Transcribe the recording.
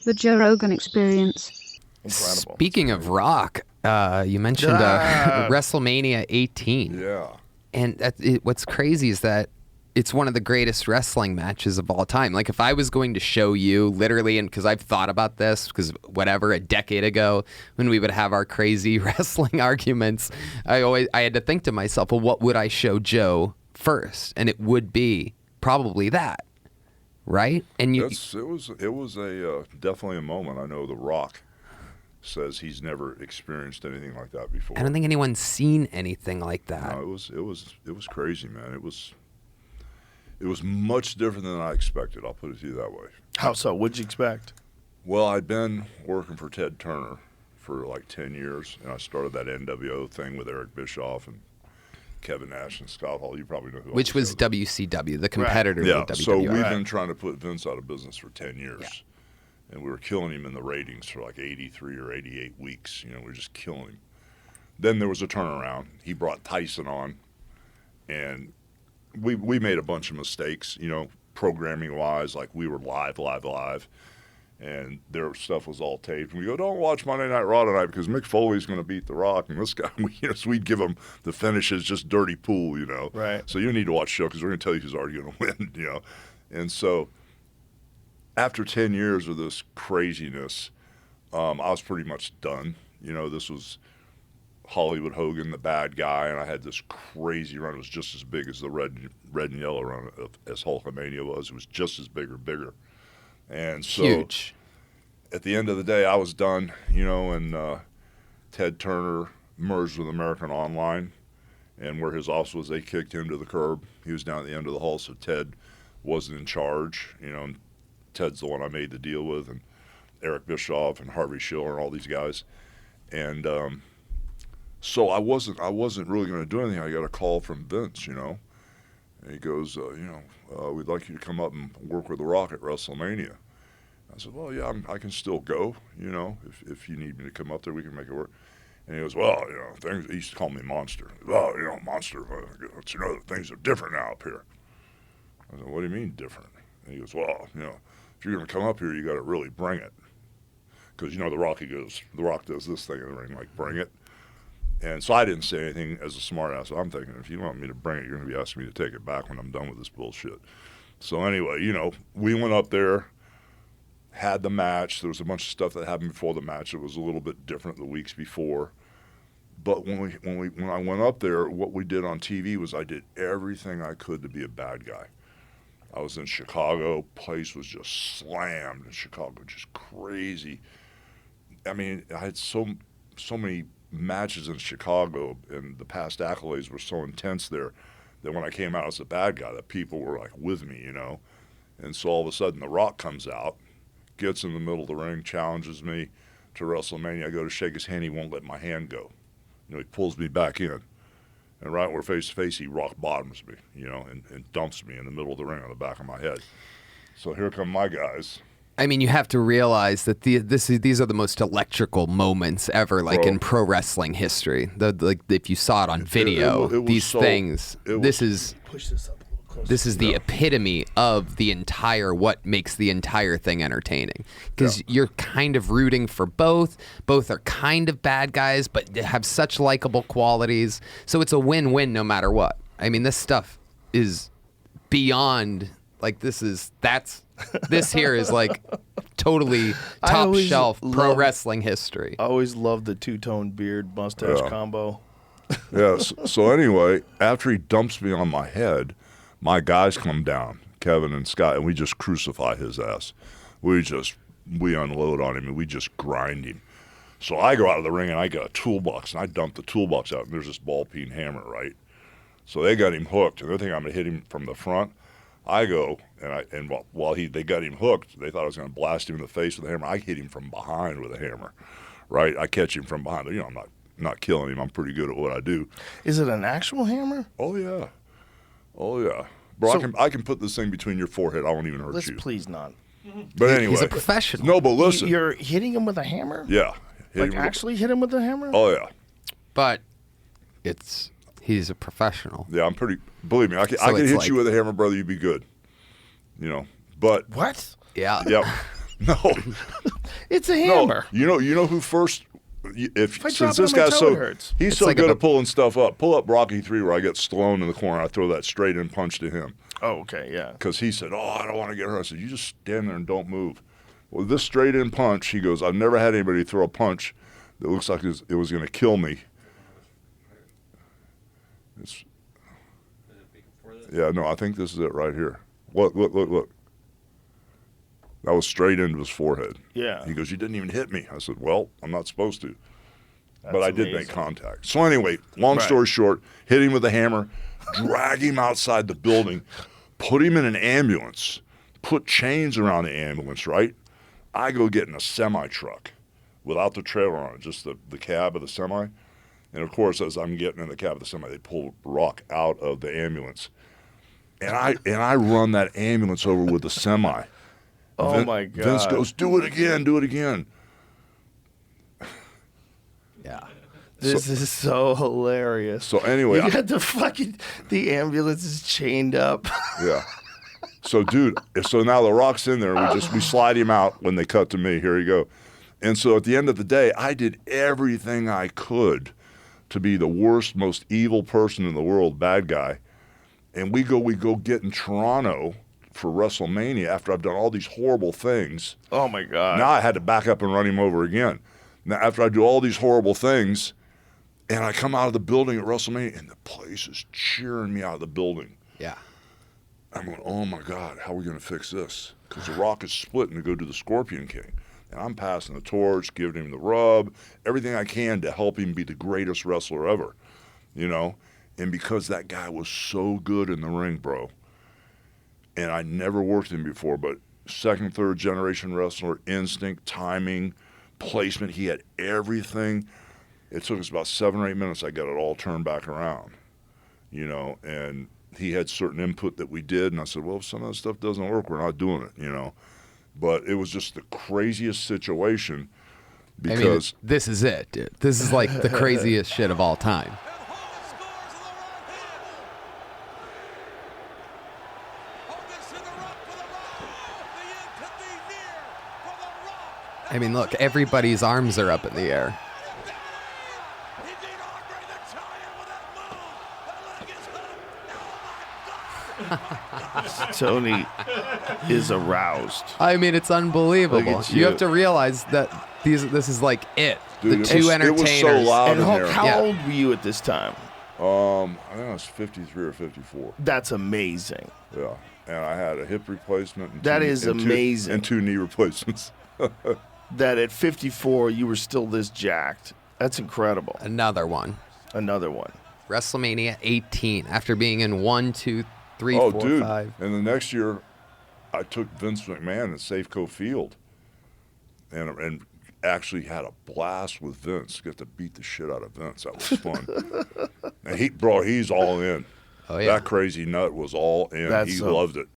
The Joe Rogan Experience. Incredible. Speaking of Rock, you mentioned WrestleMania 18. Yeah. And what's crazy is that it's one of the greatest wrestling matches of all time. Like, if I was going to show you, literally, and because I've thought about this, because whatever, a decade ago, when we would have our crazy wrestling arguments, I had to think to myself, well, what would I show Joe first? And it would be probably that, right? And it was definitely a moment. I know The Rock says he's never experienced anything like that before. I don't think anyone's seen anything like that. No, it was crazy, man. It was much different than I expected. I'll put it to you that way. How so? What'd you expect? Well, I'd been working for Ted Turner for like 10 years, and I started that NWO thing with Eric Bischoff and Kevin Nash and Scott Hall. You probably know who. Which was WCW, the competitor yeah, of WWE. So we've been trying to put Vince out of business for 10 years. Yeah. And we were killing him in the ratings for like 83 or 88 weeks. You know, we were just killing him. Then there was a turnaround. He brought Tyson on, and we made a bunch of mistakes, you know, programming-wise. Like, we were live, and their stuff was all taped. And we go, don't watch Monday Night Raw tonight because Mick Foley's going to beat The Rock. And this guy, so we'd give him the finishes, just dirty pool, you know. Right. So you need to watch the show because we're going to tell you who's already going to win, you know. And so after 10 years of this craziness, I was pretty much done. You know, this was Hollywood Hogan, the bad guy, and I had this crazy run. It was just as big as the red and yellow run as Hulkamania was. It was just as big or bigger. And so huge. At the end of the day, I was done, you know, and Ted Turner merged with American Online, and where his office was, they kicked him to the curb. He was down at the end of the hall, so Ted wasn't in charge, you know, and Ted's the one I made the deal with, and Eric Bischoff and Harvey Schiller and all these guys. And so I wasn't really going to do anything. I got a call from Vince, you know, and he goes, we'd like you to come up and work with The Rock at WrestleMania. I said, well, yeah, I can still go, you know, if you need me to come up there, we can make it work. And he goes, well, you know, things, he used to call me Monster. Well, you know, Monster, you know, things are different now up here. I said, what do you mean different? And he goes, well, you know, if you're going to come up here, you got to really bring it. Because, you know, The Rock does this thing in the ring, like, bring it. And so I didn't say anything as a smart ass. I'm thinking, if you want me to bring it, you're going to be asking me to take it back when I'm done with this bullshit. So anyway, you know, we went up there, had the match. There was a bunch of stuff that happened before the match. It was a little bit different the weeks before. But when I went up there, what we did on TV was I did everything I could to be a bad guy. I was in Chicago. Place was just slammed in Chicago, just crazy. I mean, I had so many matches in Chicago, and the past accolades were so intense there that when I came out as a bad guy, that people were like with me, you know. And so all of a sudden, The Rock comes out, gets in the middle of the ring, challenges me to WrestleMania. I go to shake his hand, he won't let my hand go. You know, he pulls me back in. And right where face to face, he rock bottoms me, you know, and dumps me in the middle of the ring on the back of my head. So here come my guys. I mean, you have to realize that these are the most electrical moments ever, like in pro wrestling history. Like if you saw it on video, this is the epitome of the entire, what makes the entire thing entertaining. Because you're kind of rooting for both. Both are kind of bad guys, but they have such likable qualities. So it's a win-win no matter what. I mean, this stuff is beyond, like, this here is like totally top shelf pro wrestling history. I always loved the two-tone beard mustache combo. Yes. So anyway, after he dumps me on my head, my guys come down, Kevin and Scott, and we just crucify his ass. We unload on him, and we just grind him. So I go out of the ring, and I got a toolbox, and I dump the toolbox out, and there's this ball-peen hammer, right? So they got him hooked, and they think I'm going to hit him from the front. I go, and while they got him hooked, they thought I was going to blast him in the face with a hammer. I hit him from behind with a hammer, right? I catch him from behind. You know, I'm not killing him. I'm pretty good at what I do. Is it an actual hammer? Oh, yeah. Bro, so, I can put this thing between your forehead. I won't even hurt you. Please not. But anyway. He's a professional. No, but listen. You're hitting him with a hammer? Yeah. Like actually hit him with a hammer? Oh, yeah. But he's a professional. Yeah, believe me, I can hit you with a hammer, brother, you'd be good. You know, but. What? Yeah. Yep. No. It's a hammer. No, you know who first. Since this guy's he's so like good at pulling stuff up. Pull up Rocky 3 where I get Stallone in the corner. I throw that straight in punch to him. Oh, okay, yeah. Because he said, "Oh, I don't want to get hurt." I said, "You just stand there and don't move." Well, this straight in punch, he goes, "I've never had anybody throw a punch that looks like it was going to kill me." Yeah, no, I think this is it right here. Look. That was straight into his forehead. Yeah. He goes, "You didn't even hit me." I said, "Well, I'm not supposed to." But I did make contact. So anyway, long story short, hit him with a hammer, drag him outside the building, put him in an ambulance, put chains around the ambulance, right? I go get in a semi-truck without the trailer on it, just the cab of the semi. And, of course, as I'm getting in the cab of the semi, they pull Rock out of the ambulance. And I run that ambulance over with the semi. Oh, my God. Vince goes, "Do it again, do it again." Yeah. This is so hilarious. So anyway, you got the ambulance is chained up. Yeah. So, dude, so now the Rock's in there, and we slide him out when they cut to me. Here you go. And so at the end of the day, I did everything I could to be the worst, most evil person in the world, bad guy. And we go get in Toronto for Wrestlemania after I've done all these horrible things. Oh, my God. Now I had to back up and run him over again. Now, after I do all these horrible things, and I come out of the building at WrestleMania, and the place is cheering me out of the building. Yeah. I'm going, "Oh, my God, how are we going to fix this?" Because The Rock is splitting to go do the Scorpion King. And I'm passing the torch, giving him the rub, everything I can to help him be the greatest wrestler ever, you know? And because that guy was so good in the ring, bro, and I never worked him before, but second, third generation wrestler, instinct, timing, placement, he had everything. It took us about 7 or 8 minutes. I got it all turned back around, you know, and he had certain input that we did, and I said, "Well, if some of that stuff doesn't work, we're not doing it," you know. But it was just the craziest situation because this is it, dude. This is like the craziest shit of all time. I mean, look, everybody's arms are up in the air. Tony is aroused. I mean, it's unbelievable. You have to realize that this is like it. Dude, the two entertainers. It was so loud And in there. how old were you at this time? I think I was 53 or 54. That's amazing. Yeah, and I had a hip replacement. And That is amazing. And 2 knee replacements. That at 54 you were still this jacked. That's incredible. Another one. WrestleMania 18. After being in 1, 2, 3, oh, 4, dude. 5. And the next year, I took Vince McMahon at Safeco Field, and actually had a blast with Vince. Got to beat the shit out of Vince. That was fun. And he's all in. Oh yeah. That crazy nut was all in. He loved it.